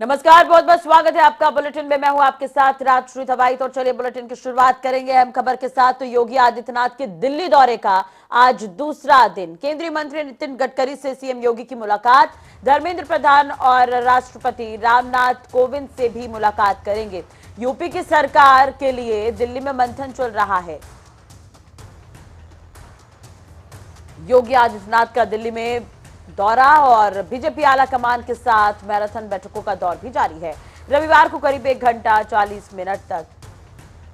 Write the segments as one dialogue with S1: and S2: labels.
S1: नमस्कार, बहुत बहुत स्वागत है आपका बुलेटिन में। मैं हूं आपके साथ राजश्री थवाई। तो चलिए बुलेटिन की शुरुआत करेंगे अहम खबर के साथ। तो योगी आदित्यनाथ के दिल्ली दौरे का आज दूसरा दिन। केंद्रीय मंत्री नितिन गडकरी से सीएम योगी की मुलाकात। धर्मेंद्र प्रधान और राष्ट्रपति रामनाथ कोविंद से भी मुलाकात करेंगे। यूपी की सरकार के लिए दिल्ली में मंथन चल रहा है। योगी आदित्यनाथ का दिल्ली में दौरा और बीजेपी आला कमान के साथ मैराथन बैठकों का दौर भी जारी है। रविवार को करीब 1 घंटा 40 मिनट तक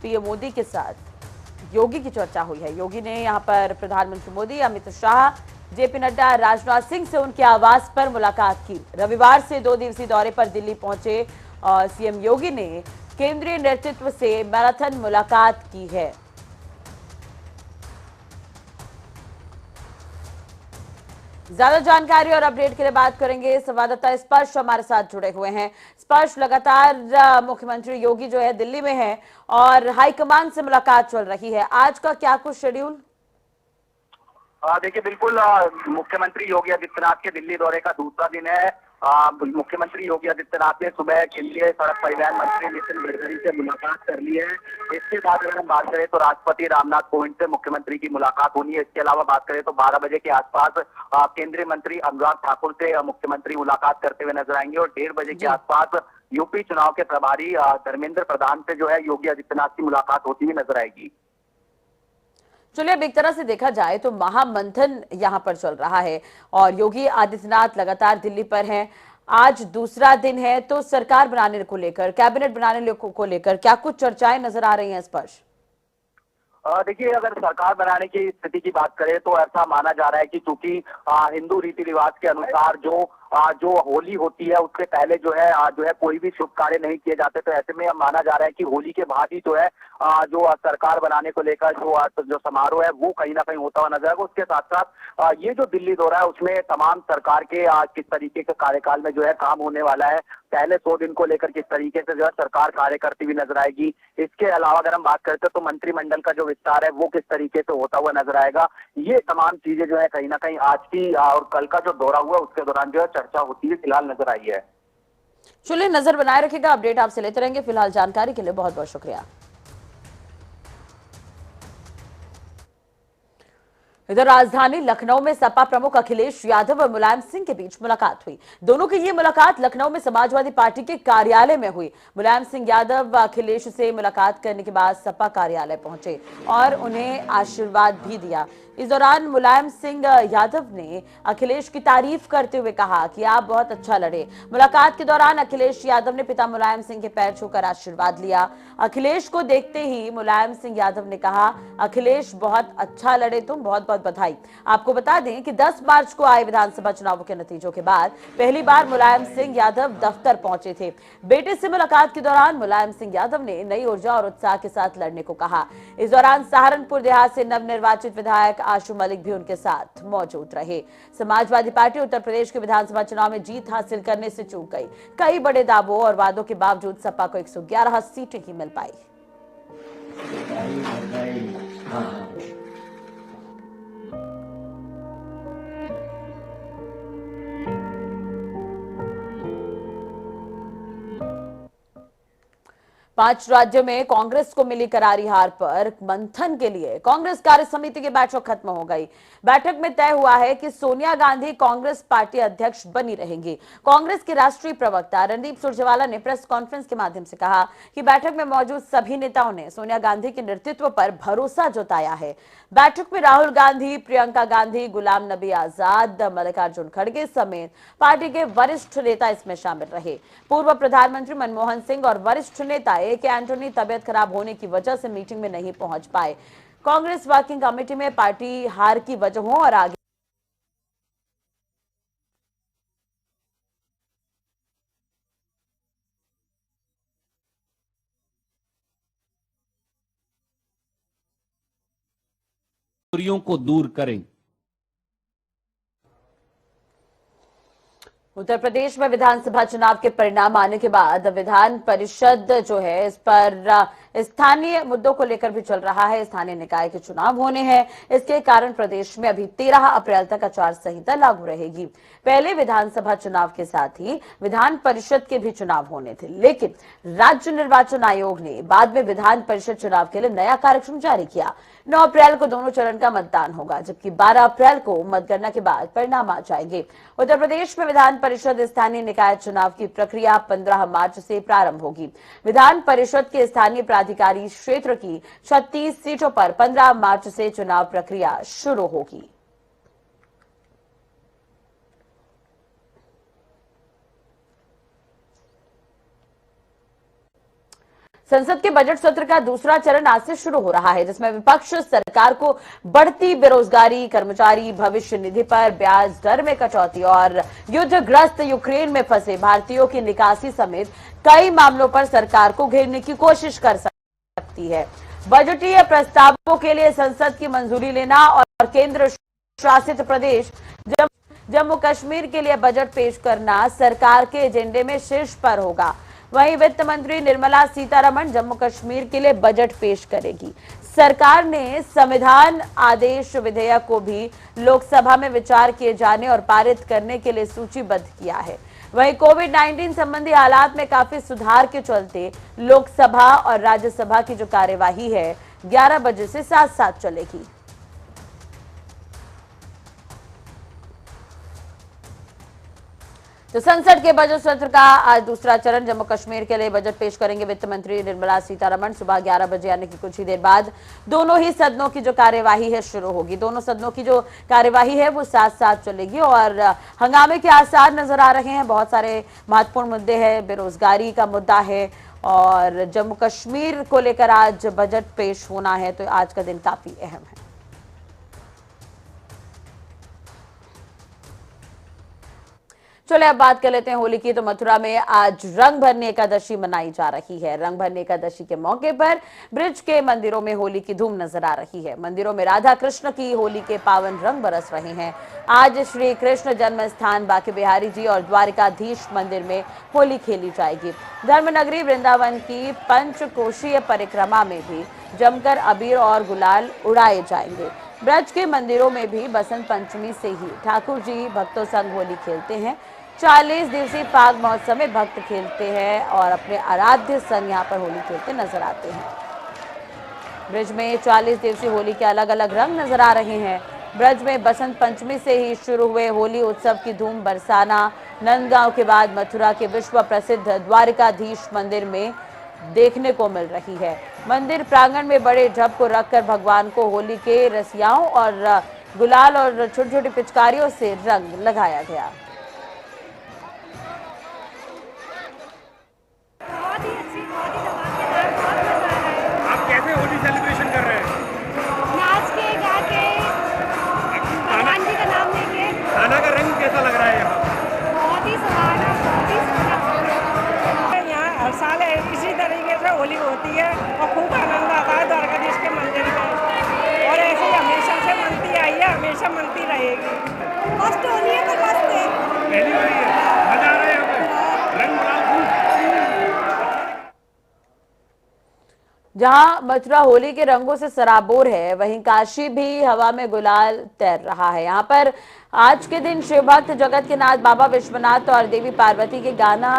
S1: पीएम मोदी के साथ योगी की चर्चा हुई है। योगी ने यहां पर प्रधानमंत्री मोदी, अमित शाह, जेपी नड्डा, राजनाथ सिंह से उनके आवास पर मुलाकात की। रविवार से 2 दिवसीय दौरे पर दिल्ली पहुंचे सीएम योगी ने केंद्रीय नेतृत्व से मैराथन मुलाकात की है। ज्यादा जानकारी और अपडेट के लिए बात करेंगे। संवाददाता स्पर्श हमारे साथ जुड़े हुए हैं। स्पर्श, लगातार मुख्यमंत्री योगी जो है दिल्ली में है और हाईकमान से मुलाकात चल रही है। आज का क्या कुछ शेड्यूल?
S2: देखिए, बिल्कुल मुख्यमंत्री योगी आदित्यनाथ के दिल्ली दौरे का दूसरा दिन है। मुख्यमंत्री योगी आदित्यनाथ ने सुबह केंद्रीय सड़क परिवहन मंत्री नितिन गडकरी से मुलाकात कर ली है। इसके बाद अगर हम बात करें तो राष्ट्रपति रामनाथ कोविंद से मुख्यमंत्री की मुलाकात होनी है। इसके अलावा बात करें तो 12 बजे के आसपास केंद्रीय मंत्री अनुराग ठाकुर से मुख्यमंत्री मुलाकात करते हुए नजर आएंगे और 1:30 बजे के आसपास यूपी चुनाव के प्रभारी धर्मेंद्र प्रधान से जो है योगी आदित्यनाथ की मुलाकात होती हुई नजर आएगी।
S1: चलिए, अब एक तरह से देखा जाए तो महामंथन यहां पर चल रहा है और योगी आदित्यनाथ लगातार दिल्ली पर हैं। आज दूसरा दिन है, तो सरकार बनाने को लेकर, कैबिनेट बनाने को लेकर क्या कुछ चर्चाएं नजर आ रही हैं स्पर्श?
S2: देखिए, अगर सरकार बनाने की स्थिति की बात करें तो ऐसा माना जा रहा है कि चूंकि हिंदू रीति रिवाज के अनुसार जो होली होती है उससे पहले जो है कोई भी शुभ कार्य नहीं किए जाते। तो ऐसे में माना जा रहा है कि होली के बाद ही जो है जो सरकार बनाने को लेकर जो समारोह है वो कहीं ना कहीं होता हुआ नजर आएगा। उसके साथ साथ ये जो दिल्ली दौरा है उसमें तमाम सरकार के किस तरीके के कार्यकाल में जो है काम होने वाला है, पहले 100 दिन को लेकर किस तरीके से जो है सरकार कार्य करती हुई नजर आएगी। इसके अलावा अगर हम बात करते हैं तो मंत्रिमंडल का जो विस्तार है वो किस तरीके से होता हुआ नजर आएगा। ये तमाम चीजें जो है कहीं ना कहीं आज की और कल का जो दौरा हुआ उसके दौरान जो है चर्चा होती है फिलहाल नजर आई है।
S1: चलिए, नजर बनाए रखिएगा, अपडेट आपसे लेते रहेंगे। फिलहाल जानकारी के लिए बहुत बहुत शुक्रिया। इधर राजधानी लखनऊ में सपा प्रमुख अखिलेश यादव और मुलायम सिंह के बीच मुलाकात हुई। दोनों की ये मुलाकात लखनऊ में समाजवादी पार्टी के कार्यालय में हुई। मुलायम सिंह यादव अखिलेश से मुलाकात करने के बाद सपा कार्यालय पहुंचे और उन्हें आशीर्वाद भी दिया। इस दौरान मुलायम सिंह यादव ने अखिलेश की तारीफ करते हुए कहा कि आप बहुत अच्छा लड़े। मुलाकात के दौरान अखिलेश यादव ने पिता मुलायम सिंह के पैर छूकर आशीर्वाद लिया। अखिलेश को देखते ही मुलायम सिंह यादव ने कहा, अखिलेश बहुत अच्छा लड़े तुम, बहुत बहुत बधाई। आपको बता दें कि 10 मार्च को आए विधानसभा चुनावों के नतीजों के बाद पहली बार मुलायम सिंह यादव दफ्तर पहुंचे थे। बेटे से मुलाकात के दौरान मुलायम सिंह यादव ने नई ऊर्जा और उत्साह के साथ लड़ने को कहा। इस दौरान सहारनपुर देहात से नवनिर्वाचित विधायक आशु मलिक भी उनके साथ मौजूद रहे। समाजवादी पार्टी उत्तर प्रदेश के विधानसभा चुनाव में जीत हासिल करने से चूक गई। कई बड़े दावों और वादों के बावजूद सपा को 111 सीटें ही मिल पाई। 5 राज्यों में कांग्रेस को मिली करारी हार पर मंथन के लिए कांग्रेस कार्य समिति की बैठक खत्म हो गई। बैठक में तय हुआ है कि सोनिया गांधी कांग्रेस पार्टी अध्यक्ष बनी रहेंगी। कांग्रेस के राष्ट्रीय प्रवक्ता रणदीप सुरजेवाला ने प्रेस कॉन्फ्रेंस के माध्यम से कहा कि बैठक में मौजूद सभी नेताओं ने सोनिया गांधी के नेतृत्व पर भरोसा जताया है। बैठक में राहुल गांधी, प्रियंका गांधी, गुलाम नबी आजाद, मल्लिकार्जुन खड़गे समेत पार्टी के वरिष्ठ नेता इसमें शामिल रहे। पूर्व प्रधानमंत्री मनमोहन सिंह और वरिष्ठ नेता के एंटोनी तबियत खराब होने की वजह से मीटिंग में नहीं पहुंच पाए। कांग्रेस वर्किंग कमेटी में पार्टी हार की वजहों और आगे
S3: दूरियों को दूर करें।
S1: उत्तर प्रदेश में विधानसभा चुनाव के परिणाम आने के बाद विधान परिषद जो है इस पर स्थानीय मुद्दों को लेकर भी चल रहा है। स्थानीय निकाय के चुनाव होने हैं, इसके कारण प्रदेश में अभी 13 अप्रैल तक आचार संहिता लागू रहेगी। पहले विधानसभा चुनाव के साथ ही विधान परिषद के भी चुनाव होने थे, लेकिन राज्य निर्वाचन आयोग ने बाद में विधान परिषद चुनाव के लिए नया कार्यक्रम जारी किया। 9 अप्रैल को दोनों चरण का मतदान होगा, जबकि 12 अप्रैल को मतगणना के बाद परिणाम आ जाएंगे। उत्तर प्रदेश में विधान परिषद स्थानीय निकाय चुनाव की प्रक्रिया 15 मार्च से प्रारंभ होगी। विधान परिषद के स्थानीय प्राधिकारी क्षेत्र की 36 सीटों पर 15 मार्च से चुनाव प्रक्रिया शुरू होगी। संसद के बजट सत्र का दूसरा चरण आज से शुरू हो रहा है, जिसमें विपक्ष सरकार को बढ़ती बेरोजगारी, कर्मचारी भविष्य निधि पर ब्याज दर में कटौती और युद्धग्रस्त यूक्रेन में फंसे भारतीयों की निकासी समेत कई मामलों पर सरकार को घेरने की कोशिश कर सकती है। बजटीय प्रस्तावों के लिए संसद की मंजूरी लेना और केंद्र शासित प्रदेश जम्मू कश्मीर के लिए बजट पेश करना सरकार के एजेंडे में शीर्ष पर होगा। वहीं वित्त मंत्री निर्मला सीतारमण जम्मू कश्मीर के लिए बजट पेश करेगी। सरकार ने संविधान आदेश विधेयक को भी लोकसभा में विचार किए जाने और पारित करने के लिए सूचीबद्ध किया है। वहीं कोविड-19 संबंधी हालात में काफी सुधार के चलते लोकसभा और राज्यसभा की जो कार्यवाही है 11 बजे से साथ साथ चलेगी। तो संसद के बजट सत्र का आज दूसरा चरण, जम्मू कश्मीर के लिए बजट पेश करेंगे वित्त मंत्री निर्मला सीतारमण। सुबह 11 बजे आने की कुछ ही देर बाद दोनों ही सदनों की जो कार्यवाही है शुरू होगी। दोनों सदनों की जो कार्यवाही है वो साथ साथ चलेगी और हंगामे के आसार नजर आ रहे हैं। बहुत सारे महत्वपूर्ण मुद्दे हैं, बेरोजगारी का मुद्दा है और जम्मू कश्मीर को लेकर आज बजट पेश होना है, तो आज का दिन काफी अहम है। चलिए अब बात कर लेते हैं होली की। तो मथुरा में आज रंग भरनी एकादशी मनाई जा रही है। रंग भरनी एकादशी के मौके पर ब्रिज के मंदिरों में होली की धूम नजर आ रही है। मंदिरों में राधा कृष्ण की होली के पावन रंग बरस रहे हैं। आज श्री कृष्ण जन्म स्थान बांके बिहारी जी और द्वारिकाधीश मंदिर में होली खेली जाएगी। धर्मनगरी वृंदावन की पंचकोशीय परिक्रमा में भी जमकर अबीर और गुलाल उड़ाए जाएंगे। ब्रज के मंदिरों में भी बसंत पंचमी से ही ठाकुर जी भक्तों संग होली खेलते हैं। 40 दिवसीय फाग महोत्सव में भक्त खेलते हैं और अपने आराध्य संग यहाँ पर होली खेलते नजर आते हैं। ब्रज में 40 दिवसीय होली के अलग अलग रंग नजर आ रहे हैं। ब्रज में बसंत पंचमी से ही शुरू हुए होली उत्सव की धूम बरसाना नंदगांव के बाद मथुरा के विश्व प्रसिद्ध द्वारिकाधीश मंदिर में देखने को मिल रही है। मंदिर प्रांगण में बड़े ढब को रखकर भगवान को होली के रसियाओं और गुलाल और छोटी छोटी पिचकारियों से रंग लगाया गया।
S4: आप कैसे होली सेलिब्रेशन कर रहे हैं?
S5: नाच के गा के भगवान जी का नाम लेके।
S4: खाना का रंग कैसा लग रहा है यहाँ?
S5: बहुत ही सुहाना, बहुत ही सुहाना।
S6: यहाँ हर साल इसी तरीके से होली होती है और खूब आनंद आता है द्वारकाधीश के मंदिर में, और ऐसे ही हमेशा से मनती आई है, हमेशा मनती रहेगी।
S5: मस्त होली है, तो मस्त है।
S4: पहली बार है, मजा आ रहा है यहाँ पे, रंग गुलाल खूब।
S1: जहां मथुरा होली के रंगों से सराबोर है, वहीं काशी भी हवा में गुलाल तैर रहा है। यहाँ पर आज के दिन शिव भक्त जगत के नाथ बाबा विश्वनाथ और देवी पार्वती के गाना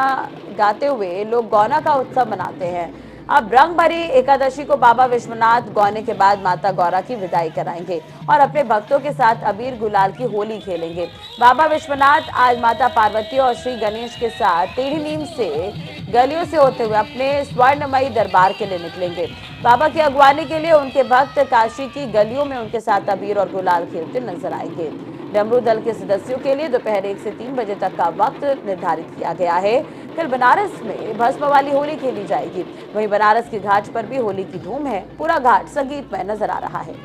S1: गाते हुए लोग गौना का उत्सव मनाते हैं। अब रंग भरी एकादशी को बाबा विश्वनाथ गौने के बाद माता गौरा की विदाई कराएंगे और अपने भक्तों के साथ अबीर गुलाल की होली खेलेंगे। बाबा विश्वनाथ आज माता पार्वती और श्री गणेश के साथ टेढ़ी नीम से गलियों से होते हुए अपने स्वर्णमयी दरबार के लिए निकलेंगे। बाबा की अगवानी के लिए उनके भक्त काशी की गलियों में उनके साथ अबीर और गुलाल खेलते नजर आएंगे। डमरू दल के सदस्यों के लिए दोपहर 1 से 3 बजे तक का वक्त निर्धारित किया गया है। कल बनारस में भस्म वाली होली खेली जाएगी। वहीं बनारस के घाट पर भी होली की धूम है। पूरा घाट संगीतमय नजर आ रहा है।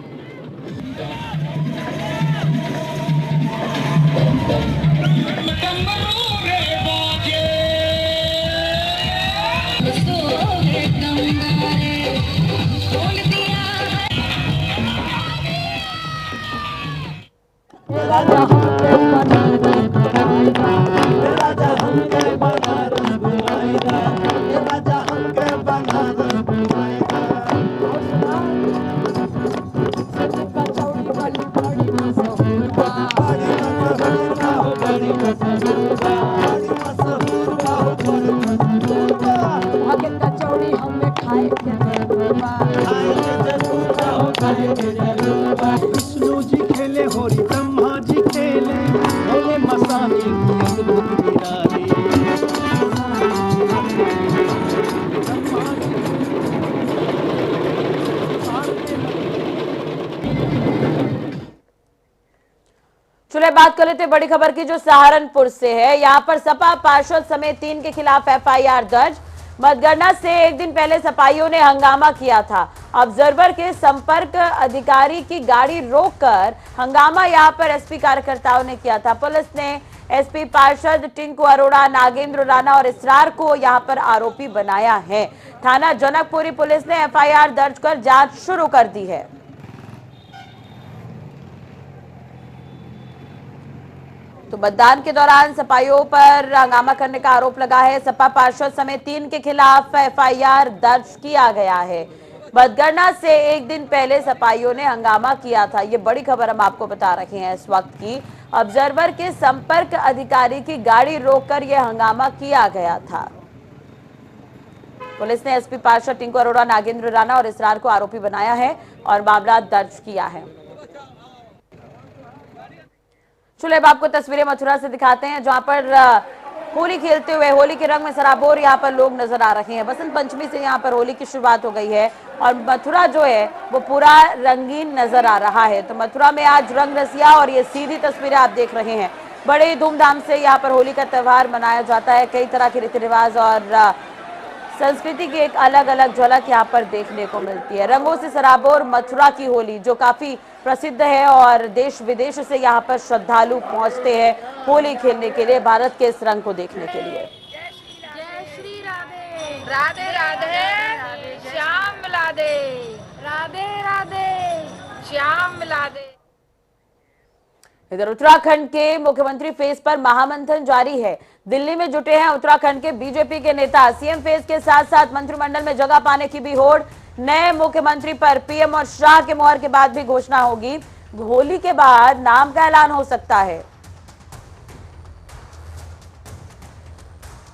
S1: चले बात कर लेते हैं बड़ी खबर की जो सहारनपुर से है। यहाँ पर सपा पार्षद समेत 3 के खिलाफ एफआईआर दर्ज। मतगणना से एक दिन पहले सपाइयों ने हंगामा किया था। ऑब्जर्वर के संपर्क अधिकारी की गाड़ी रोककर हंगामा यहाँ पर एसपी कार्यकर्ताओं ने किया था। पुलिस ने एसपी पार्षद टिंकू अरोड़ा, नागेंद्र राणा और इसरार को यहाँ पर आरोपी बनाया है। थाना जनकपुरी पुलिस ने एफआईआर दर्ज कर जांच शुरू कर दी है। तो मतदान के दौरान सपाइयों पर हंगामा करने का आरोप लगा है। सपा पार्षद समेत 3 के खिलाफ एफआईआर दर्ज किया गया है। मतगणना से एक दिन पहले सपाइयों ने हंगामा किया था। ये बड़ी खबर हम आपको बता रहे हैं इस वक्त की। ऑब्जर्वर के संपर्क अधिकारी की गाड़ी रोककर यह हंगामा किया गया था। पुलिस ने एसपी पार्षद टिंकू अरोड़ा, नागेंद्र राणा और इसरार को आरोपी बनाया है और मामला दर्ज किया है। चलिए अब आपको तस्वीरें मथुरा से दिखाते हैं जहां पर होली खेलते हुए होली के रंग में सराबोर यहाँ पर लोग नजर आ रहे हैं। बसंत पंचमी से यहाँ पर होली की शुरुआत हो गई है और मथुरा जो है वो पूरा रंगीन नजर आ रहा है। तो मथुरा में आज रंग रसिया और ये सीधी तस्वीरें आप देख रहे हैं। बड़े धूमधाम से यहाँ पर होली का त्योहार मनाया जाता है। कई तरह के रीति रिवाज और संस्कृति की एक अलग अलग झलक यहाँ पर देखने को मिलती है। रंगों से सराबोर मथुरा की होली जो काफी प्रसिद्ध है और देश विदेश से यहाँ पर श्रद्धालु पहुंचते हैं होली खेलने के लिए, भारत के इस रंग को देखने के लिए।
S5: जय श्री राधे राधे राधे श्याम मिला दे, राधे राधे श्याम मिला दे।
S1: इधर उत्तराखंड के मुख्यमंत्री फेज पर महामंथन जारी है। दिल्ली में जुटे हैं उत्तराखंड के बीजेपी के नेता। सीएम फेज के साथ साथ मंत्रिमंडल में जगह पाने की भी होड़। नए मुख्यमंत्री पर पीएम और शाह के मुहर के बाद भी घोषणा होगी। होली के बाद नाम का ऐलान हो सकता है।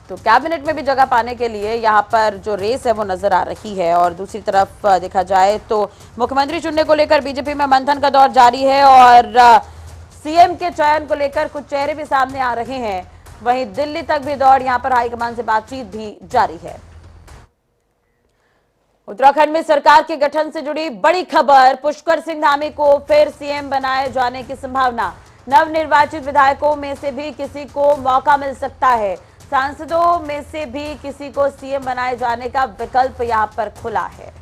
S1: तो कैबिनेट में भी जगह पाने के लिए यहाँ पर जो रेस है वो नजर आ रही है। और दूसरी तरफ देखा जाए तो मुख्यमंत्री चुनने को लेकर बीजेपी में मंथन का दौर जारी है और सीएम के चयन को लेकर कुछ चेहरे भी सामने आ रहे हैं। वहीं दिल्ली तक भी दौड़, यहाँ पर हाईकमान से बातचीत भी जारी है। उत्तराखंड में सरकार के गठन से जुड़ी बड़ी खबर। पुष्कर सिंह धामी को फिर सीएम बनाए जाने की संभावना। नवनिर्वाचित विधायकों में से भी किसी को मौका मिल सकता है। सांसदों में से भी किसी को सीएम बनाए जाने का विकल्प यहां पर खुला है।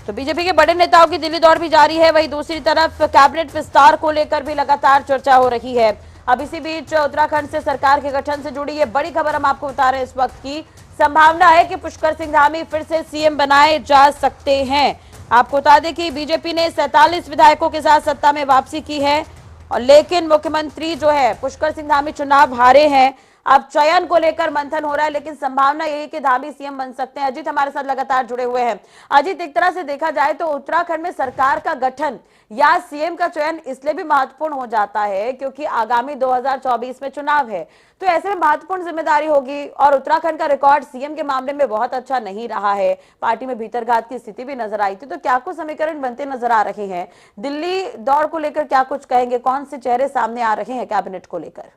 S1: तो बीजेपी के बड़े नेताओं की दिल्ली दौड़ भी जारी है। वहीं दूसरी तरफ कैबिनेट विस्तार को लेकर भी लगातार चर्चा हो रही है। अब इसी बीच उत्तराखंड से सरकार के गठन से जुड़ी ये बड़ी खबर हम आपको बता रहे हैं इस वक्त की। संभावना है कि पुष्कर सिंह धामी फिर से सीएम बनाए जा सकते हैं। आपको बता दें कि बीजेपी ने 47 विधायकों के साथ सत्ता में वापसी की है और लेकिन मुख्यमंत्री जो है पुष्कर सिंह धामी चुनाव हारे हैं। अब चयन को लेकर मंथन हो रहा है लेकिन संभावना यही कि धामी सीएम बन सकते हैं। अजीत हमारे साथ लगातार जुड़े हुए हैं। अजीत, एक तरह से देखा जाए तो उत्तराखंड में सरकार का गठन या सीएम का चयन इसलिए भी महत्वपूर्ण हो जाता है क्योंकि आगामी 2024 में चुनाव है। तो ऐसे में महत्वपूर्ण जिम्मेदारी होगी और उत्तराखंड का रिकॉर्ड सीएम के मामले में बहुत अच्छा नहीं रहा है। पार्टी में भीतरघात की स्थिति भी नजर आई थी। तो क्या कुछ समीकरण बनते नजर आ रहे हैं? दिल्ली दौड़ को लेकर क्या कुछ कहेंगे? कौन से चेहरे सामने आ रहे हैं कैबिनेट को लेकर?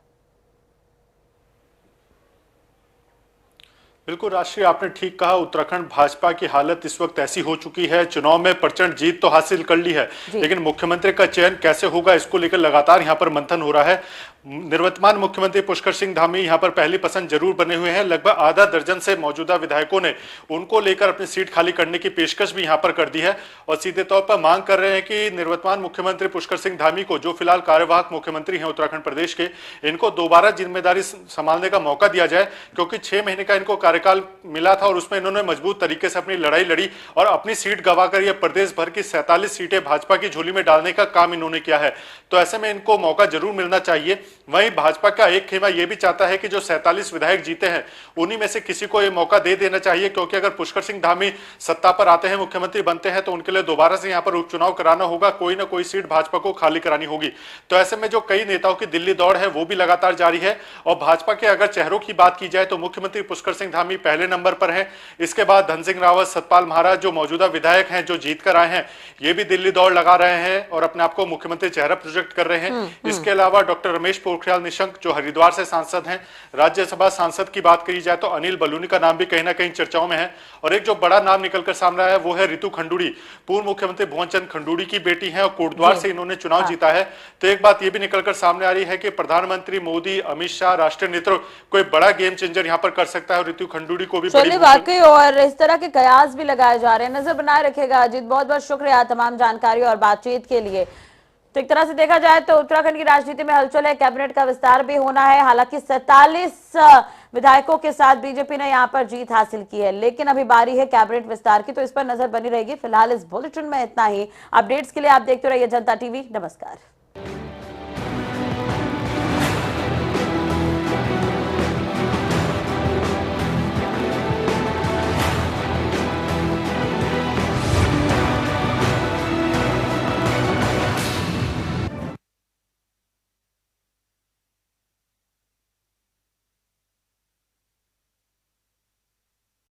S7: बिल्कुल राष्ट्रीय, आपने ठीक कहा। उत्तराखंड भाजपा की हालत इस वक्त ऐसी हो चुकी है। चुनाव में प्रचंड जीत तो हासिल कर ली है लेकिन मुख्यमंत्री का चयन कैसे होगा इसको लेकर लगातार यहां पर मंथन हो रहा है। निवर्तमान मुख्यमंत्री पुष्कर सिंह धामी यहां पर पहली पसंद जरूर बने हुए हैं। लगभग आधा दर्जन से मौजूदा विधायकों ने उनको लेकर अपनी सीट खाली करने की पेशकश भी यहां पर कर दी है और सीधे तौर पर मांग कर रहे हैं कि निवर्तमान मुख्यमंत्री पुष्कर सिंह धामी को, जो फिलहाल कार्यवाहक मुख्यमंत्री हैं उत्तराखंड प्रदेश के, इनको दोबारा जिम्मेदारी संभालने का मौका दिया जाए क्योंकि 6 महीने का इनको कार्यकाल मिला था और उसमें इन्होंने मजबूत तरीके से अपनी लड़ाई लड़ी और अपनी सीट गंवाकर यह प्रदेश भर की 47 सीटें भाजपा की झोली में डालने का काम इन्होंने किया है। तो ऐसे में इनको मौका जरूर मिलना चाहिए। वहीं भाजपा का एक खेमा यह भी चाहता है कि जो 47 विधायक जीते हैं उन्हीं में से किसी को यह मौका दे देना चाहिए क्योंकि अगर पुष्कर सिंह धामी सत्ता पर आते हैं, मुख्यमंत्री बनते हैं तो उनके लिए दोबारा से यहां पर उपचुनाव कराना होगा। कोई ना कोई सीट भाजपा को खाली करानी होगी। तो ऐसे में जो कई नेताओं की दिल्ली दौड़ है वो भी लगातार जारी है और भाजपा के अगर चेहरों की बात की जाए तो मुख्यमंत्री पुष्कर सिंह धामी पहले नंबर पर है। इसके बाद धन सिंह रावत, सतपाल महाराज जो मौजूदा विधायक हैं, जो जीत कर आए हैं, ये भी दिल्ली दौड़ लगा रहे हैं और अपने आप को मुख्यमंत्री चेहरा प्रोजेक्ट कर रहे हैं। इसके अलावा डॉक्टर रमेश पोखरियाल निशंक जो हरिद्वार से सांसद हैं। राज्यसभा सांसद की बात करी जाए तो अनिल बलूनी का नाम भी कहीं ना कहीं चर्चाओं में है। और एक जो बड़ा नाम निकलकर सामने आया है वो है रितु खंडूड़ी, पूर्व मुख्यमंत्री भुवन चंद खंडूड़ी की बेटी है और कोटद्वार से इन्होंने चुनाव जीता है। तो एक बात ये भी निकलकर सामने आ रही है कि प्रधानमंत्री मोदी, अमित शाह, राष्ट्रीय नेतृत्व कोई बड़ा गेम चेंजर यहाँ पर कर सकता है और रितु खंडूड़ी को भी बड़ी
S1: वाकई और इस तरह के कयास भी लगाए जा रहे हैं। नजर बनाए रखेगा अजीत, बहुत बहुत शुक्रिया तमाम जानकारी और बातचीत के लिए। तो एक तरह से देखा जाए तो उत्तराखंड की राजनीति में हलचल है, कैबिनेट का विस्तार भी होना है। हालांकि 47 विधायकों के साथ बीजेपी ने यहां पर जीत हासिल की है, लेकिन अभी बारी है कैबिनेट विस्तार की, तो इस पर नजर बनी रहेगी। फिलहाल इस बुलेटिन में इतना ही। अपडेट्स के लिए आप देखते रहिए जनता टीवी। नमस्कार।